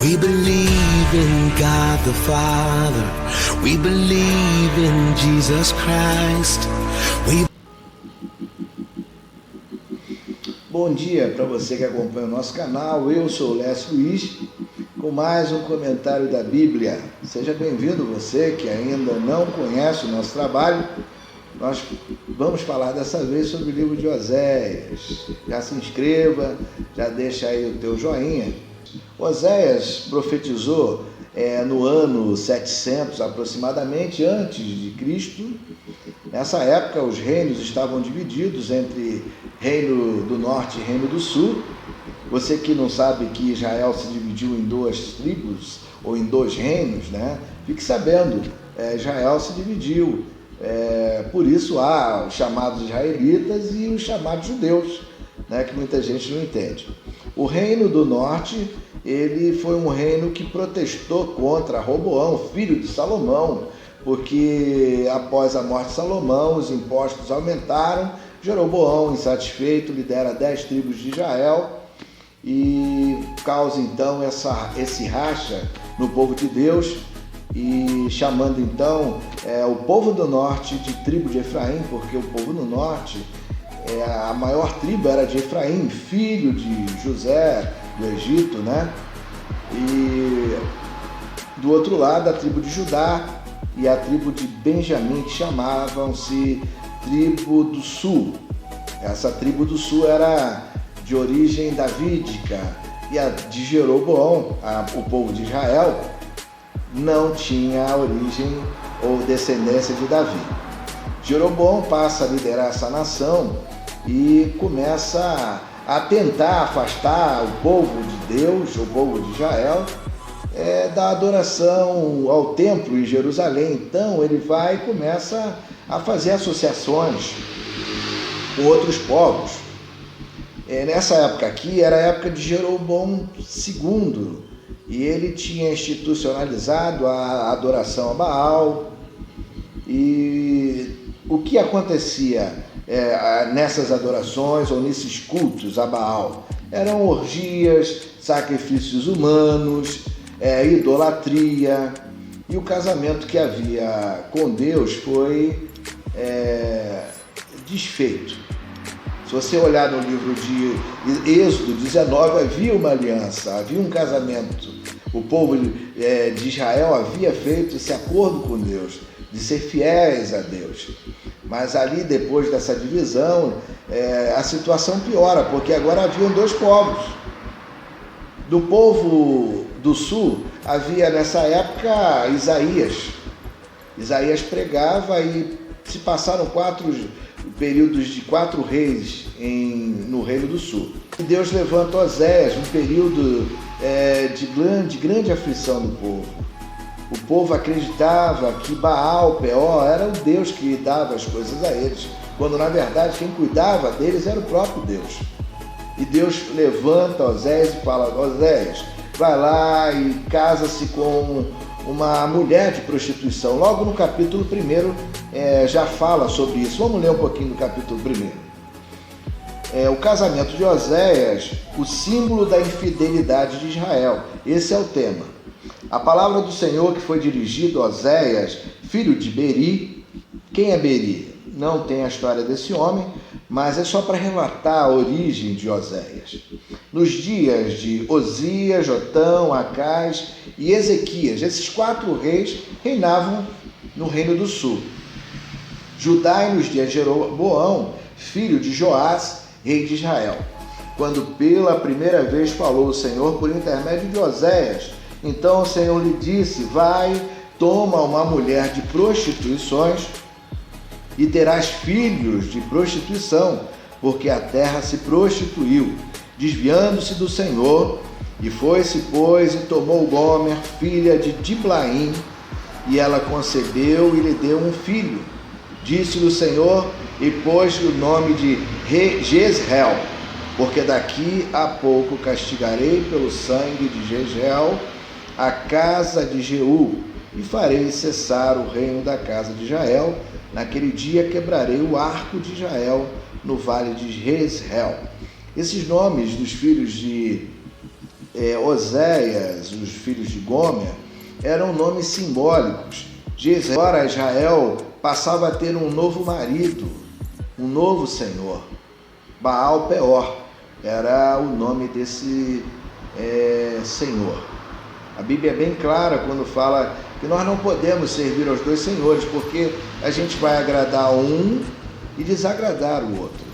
We believe in God the Father. We believe in Jesus Christ. Bom dia para você que acompanha o nosso canal. Eu sou o Lécio Luiz com mais um comentário da Bíblia. Seja bem-vindo você que ainda não conhece o nosso trabalho. Nós vamos falar dessa vez sobre o livro de Oséias. Já se inscreva, já deixa aí o teu joinha. Oséias profetizou no ano 700 aproximadamente antes de Cristo. Nessa época os reinos estavam divididos entre reino do norte e reino do sul. Você que não sabe que Israel se dividiu em duas tribos ou em dois reinos, né? Fique sabendo, Israel se dividiu. Por isso há os chamados israelitas e os chamados judeus, né? Que muita gente não entende. O reino do norte, ele foi um reino que protestou contra Roboão, filho de Salomão, porque após a morte de Salomão, os impostos aumentaram. Jeroboão, insatisfeito, lidera 10 tribos de Israel e causa então esse racha no povo de Deus, e chamando então o povo do norte de tribo de Efraim, porque o povo do norte, a maior tribo era de Efraim, filho de José do Egito, né? E do outro lado a tribo de Judá e a tribo de Benjamim, que chamavam-se tribo do sul. Essa tribo do sul era de origem davídica, e a de Jeroboão, o povo de Israel, não tinha origem ou descendência de Davi. Jeroboão passa a liderar essa nação e começa a tentar afastar o povo de Deus, o povo de Israel, da adoração ao templo em Jerusalém. Então ele vai e começa a fazer associações com outros povos. Nessa época aqui era a época de Jeroboão II, e ele tinha institucionalizado a adoração a Baal. E o que acontecia nessas adorações ou nesses cultos a Baal? Eram orgias, sacrifícios humanos, idolatria, e o casamento que havia com Deus foi desfeito. Se você olhar no livro de Êxodo 19, havia uma aliança, havia um casamento. O povo de Israel havia feito esse acordo com Deus, de ser fiéis a Deus. Mas ali, depois dessa divisão, a situação piora, porque agora haviam dois povos. Do povo do sul, havia nessa época Isaías. Isaías pregava e se passaram 4 períodos de 4 reis no reino do sul. E Deus levanta Oséias, um período de grande aflição do povo. O povo acreditava que Baal, Peor, era o Deus que dava as coisas a eles, quando na verdade quem cuidava deles era o próprio Deus. E Deus levanta Oséias e fala: Oséias, vai lá e casa-se com uma mulher de prostituição. Logo no capítulo 1 já fala sobre isso. Vamos ler um pouquinho do capítulo 1. O casamento de Oséias, o símbolo da infidelidade de Israel. Esse é o tema. A palavra do Senhor que foi dirigida a Oséias, filho de Beri. Quem é Beri? Não tem a história desse homem, mas é só para relatar a origem de Oséias. Nos dias de Osias, Jotão, Acás e Ezequias, esses 4 reis reinavam no reino do sul. Judá, e nos dias de Jeroboão, filho de Joás, rei de Israel. Quando pela primeira vez falou o Senhor por intermédio de Oséias, então o Senhor lhe disse: vai, toma uma mulher de prostituições e terás filhos de prostituição, porque a terra se prostituiu, desviando-se do Senhor. E foi-se, pois, e tomou Gomer, filha de Diblaim, e ela concebeu e lhe deu um filho. Disse-lhe o Senhor, e pôs-lhe o nome de Jezreel, porque daqui a pouco castigarei pelo sangue de Jezreel a casa de Jeú, e farei cessar o reino da casa de Israel. Naquele dia quebrarei o arco de Israel no vale de Jezreel. Esses nomes dos filhos de Oséias, os filhos de Gomer, eram nomes simbólicos. Agora Israel passava a ter um novo marido, um novo senhor. Baal Peor era o nome desse senhor. A Bíblia é bem clara quando fala que nós não podemos servir aos dois senhores, porque a gente vai agradar um e desagradar o outro.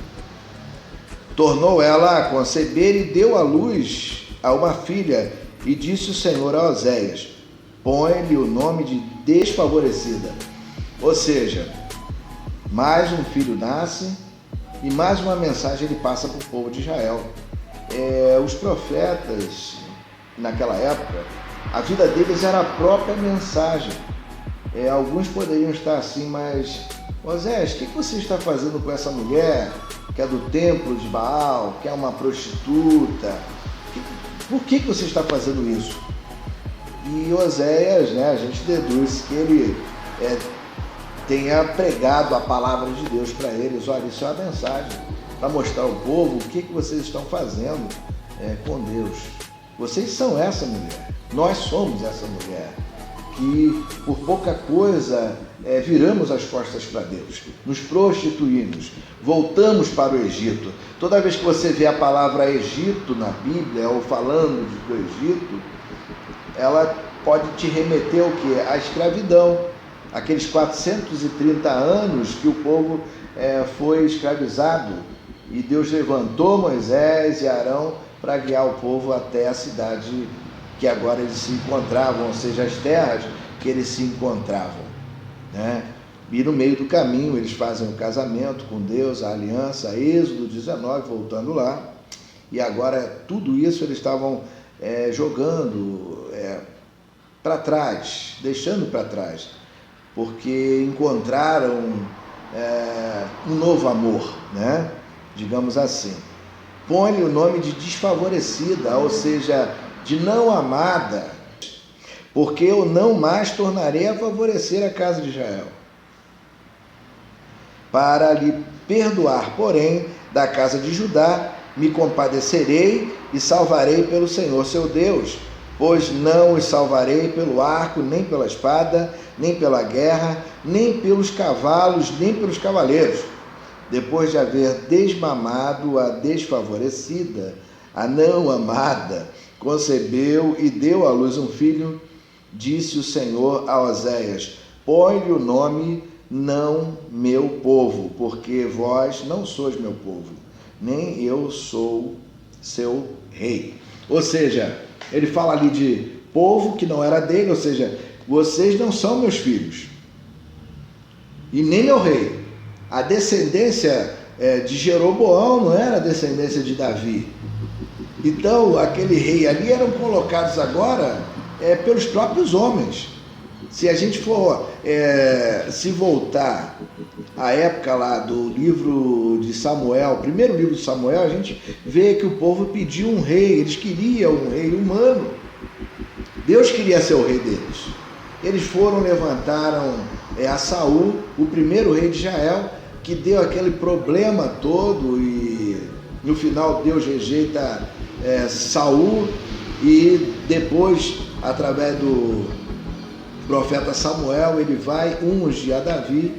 Tornou ela a conceber e deu à luz a uma filha, e disse o Senhor a Oséias: põe-lhe o nome de desfavorecida. Ou seja, mais um filho nasce e mais uma mensagem ele passa para o povo de Israel. Os profetas, naquela época, a vida deles era a própria mensagem. Alguns poderiam estar assim, mas Oséias, o que você está fazendo com essa mulher que é do templo de Baal, que é uma prostituta? Por que você está fazendo isso? E Oséias, a gente deduz que ele tenha pregado a palavra de Deus para eles. Olha, isso é uma mensagem para mostrar ao povo o que vocês estão fazendo com Deus. Vocês são essa mulher, nós somos essa mulher, que por pouca coisa viramos as costas para Deus, nos prostituímos, voltamos para o Egito. Toda vez que você vê a palavra Egito na Bíblia, ou falando do Egito, ela pode te remeter ao quê? À escravidão, aqueles 430 anos que o povo foi escravizado, e Deus levantou Moisés e Arão para guiar o povo até a cidade que agora eles se encontravam, ou seja, as terras que eles se encontravam, E no meio do caminho eles fazem o casamento com Deus, a aliança, Êxodo 19, voltando lá, e agora tudo isso eles estavam jogando para trás, deixando para trás, porque encontraram um novo amor, digamos assim. Põe-lhe o nome de desfavorecida, ou seja, de não amada, porque eu não mais tornarei a favorecer a casa de Israel, para lhe perdoar, porém, da casa de Judá me compadecerei e salvarei pelo Senhor seu Deus, pois não os salvarei pelo arco, nem pela espada, nem pela guerra, nem pelos cavalos, nem pelos cavaleiros. Depois de haver desmamado a desfavorecida, a não amada, concebeu e deu à luz um filho, disse o Senhor a Oséias: põe-lhe o nome não meu povo, porque vós não sois meu povo, nem eu sou seu rei. Ou seja, ele fala ali de povo que não era dele, ou seja, vocês não são meus filhos, e nem meu rei. A descendência de Jeroboão não era a descendência de Davi. Então, aquele rei ali eram colocados agora pelos próprios homens. Se a gente for se voltar à época lá do livro de Samuel, primeiro livro de Samuel, a gente vê que o povo pediu um rei, eles queriam um rei humano. Deus queria ser o rei deles. Eles foram, levantaram a Saul, o primeiro rei de Israel, que deu aquele problema todo, e no final Deus rejeita Saul, e depois, através do profeta Samuel, ele vai unge a Davi,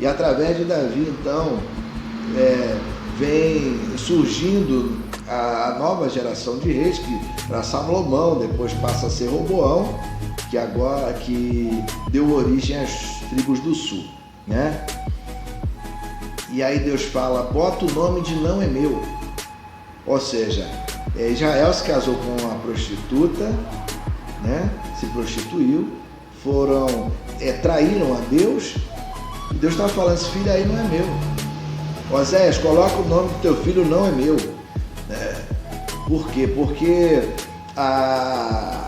e através de Davi, então, vem surgindo a nova geração de reis, que para Salomão, depois passa a ser Roboão, que deu origem às tribos do sul, E aí Deus fala: bota o nome de não é meu. Ou seja, Israel se casou com uma prostituta, se prostituiu, traíram a Deus, e Deus estava falando: esse filho aí não é meu. Oséias, coloca o nome do teu filho, não é meu. Por quê? Porque a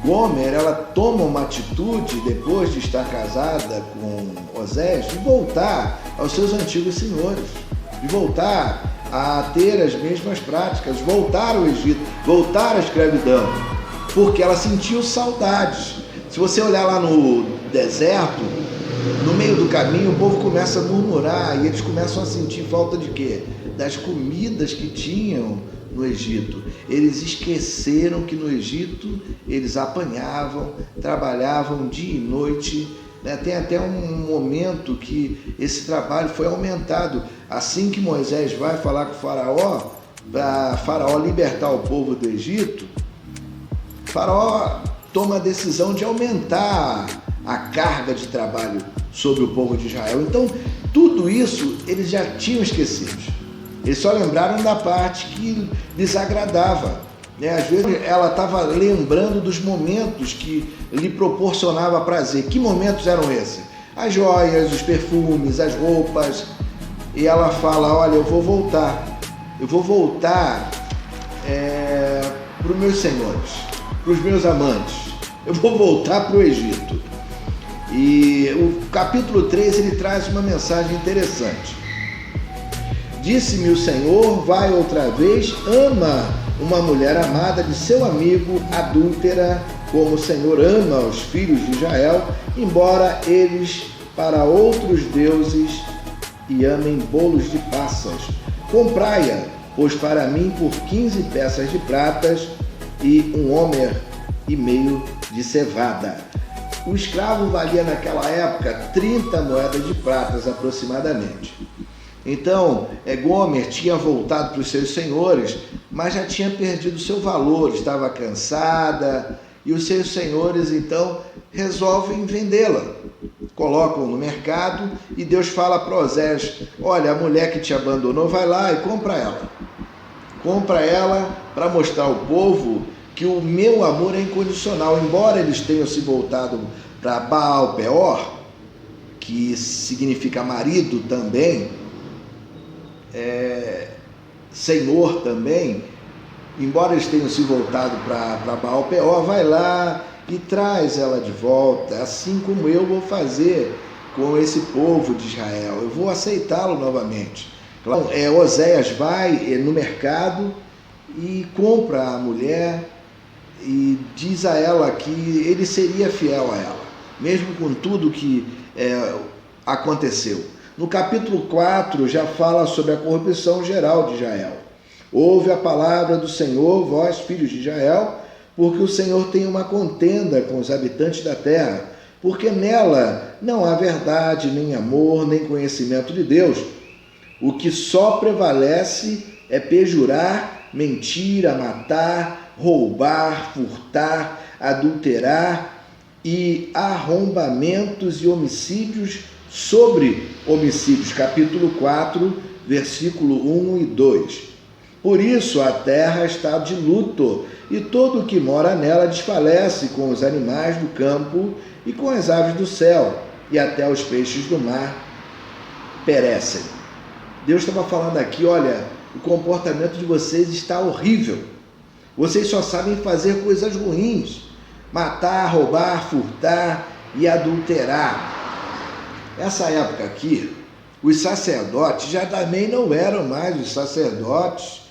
Gomer, ela toma uma atitude, depois de estar casada com Oséias, de voltar aos seus antigos senhores, de voltar a ter as mesmas práticas, voltar ao Egito, voltar à escravidão, porque ela sentiu saudades. Se você olhar lá no deserto, no meio do caminho, o povo começa a murmurar, e eles começam a sentir falta de quê? Das comidas que tinham no Egito. Eles esqueceram que no Egito eles apanhavam, trabalhavam dia e noite, né? Tem até um momento que esse trabalho foi aumentado. Assim que Moisés vai falar com o Faraó, para Faraó libertar o povo do Egito, Faraó toma a decisão de aumentar a carga de trabalho sobre o povo de Israel. Então, tudo isso eles já tinham esquecido. Eles só lembraram da parte que lhes agradava, né? Às vezes ela estava lembrando dos momentos que lhe proporcionava prazer. Que momentos eram esses? As joias, os perfumes, as roupas. E ela fala, olha, eu vou voltar para os meus senhores, para os meus amantes. Eu vou voltar para o Egito. E o capítulo 3 ele traz uma mensagem interessante. Disse-me o Senhor, vai outra vez, ama uma mulher amada de seu amigo, adúltera, como o Senhor ama os filhos de Israel, embora eles para outros deuses e amem bolos de passas. Comprai-a, pois para mim por 15 peças de pratas e 1 homer e meio de cevada. O escravo valia naquela época 30 moedas de pratas aproximadamente. Então, Gomer tinha voltado para os seus senhores, mas já tinha perdido seu valor, estava cansada, e os seus senhores então resolvem vendê-la. Colocam no mercado e Deus fala para Osés, olha, a mulher que te abandonou, vai lá e compra ela. Compra ela para mostrar ao povo que o meu amor é incondicional. Embora eles tenham se voltado para Baal Peor, que significa marido também, senhor também, embora eles tenham se voltado para Baal Peor, vai lá e traz ela de volta, assim como eu vou fazer com esse povo de Israel, eu vou aceitá-lo novamente. Então, Oséias vai no mercado e compra a mulher e diz a ela que ele seria fiel a ela, mesmo com tudo que aconteceu. No capítulo 4 já fala sobre a corrupção geral de Israel. Ouve a palavra do Senhor, vós, filhos de Israel, porque o Senhor tem uma contenda com os habitantes da terra, porque nela não há verdade, nem amor, nem conhecimento de Deus. O que só prevalece é perjurar, mentir, matar, roubar, furtar, adulterar e arrombamentos e homicídios sobre homicídios. Capítulo 4, versículo 1 e 2. Por isso a terra está de luto, e todo o que mora nela desfalece, com os animais do campo e com as aves do céu, e até os peixes do mar perecem. Deus estava falando aqui, olha, o comportamento de vocês está horrível. Vocês só sabem fazer coisas ruins, matar, roubar, furtar e adulterar. Essa época aqui, os sacerdotes já também não eram mais os sacerdotes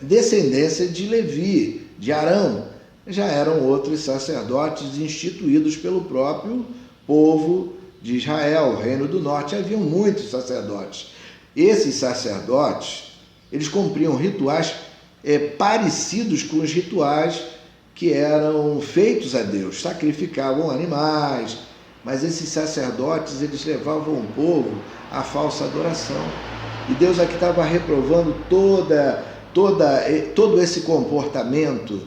descendência de Levi, de Arão. Já eram outros sacerdotes instituídos pelo próprio povo de Israel, o Reino do Norte. Haviam muitos sacerdotes. Esses sacerdotes, eles cumpriam rituais parecidos com os rituais que eram feitos a Deus. Sacrificavam animais, mas esses sacerdotes, eles levavam o povo à falsa adoração. E Deus aqui estava reprovando todo esse comportamento.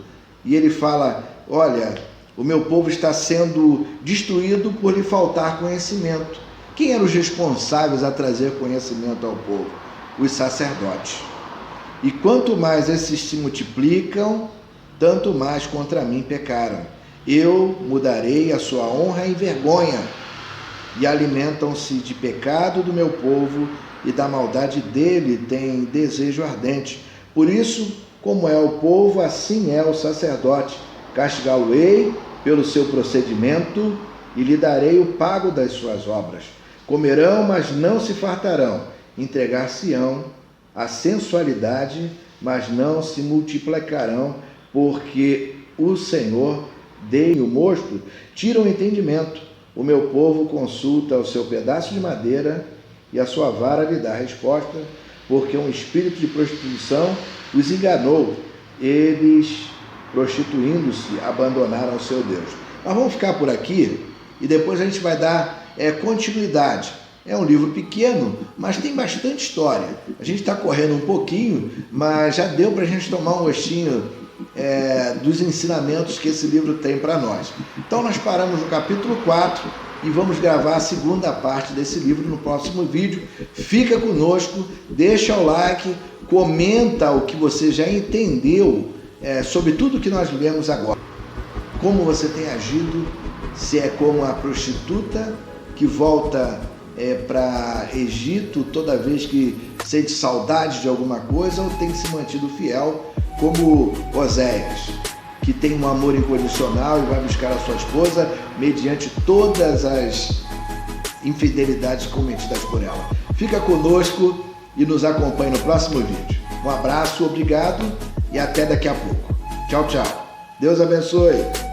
E ele fala, olha, o meu povo está sendo destruído por lhe faltar conhecimento. Quem eram os responsáveis a trazer conhecimento ao povo? Os sacerdotes. E quanto mais esses se multiplicam, tanto mais contra mim pecaram. Eu mudarei a sua honra em vergonha, e alimentam-se de pecado do meu povo, e da maldade dele tem desejo ardente. Por isso, como é o povo, assim é o sacerdote. Castigá-lo-ei pelo seu procedimento, e lhe darei o pago das suas obras. Comerão, mas não se fartarão. Entregar-se-ão à sensualidade, mas não se multiplicarão, porque o Senhor dei o mosto, tira o entendimento. O meu povo consulta o seu pedaço de madeira, e a sua vara lhe dá resposta, porque um espírito de prostituição os enganou. Eles, prostituindo-se, abandonaram o seu Deus. Nós vamos ficar por aqui e depois a gente vai dar continuidade. É um livro pequeno, mas tem bastante história. A gente está correndo um pouquinho, mas já deu para a gente tomar um gostinho dos ensinamentos que esse livro tem para nós. Então nós paramos no capítulo 4 e vamos gravar a segunda parte desse livro no próximo vídeo. Fica conosco, deixa o like, comenta o que você já entendeu sobre tudo que nós lemos agora. Como você tem agido, se é como a prostituta que volta para Egito toda vez que sente saudade de alguma coisa, ou tem se mantido fiel como Oséias, que tem um amor incondicional e vai buscar a sua esposa mediante todas as infidelidades cometidas por ela. Fica conosco e nos acompanhe no próximo vídeo. Um abraço, obrigado e até daqui a pouco. Tchau, tchau. Deus abençoe.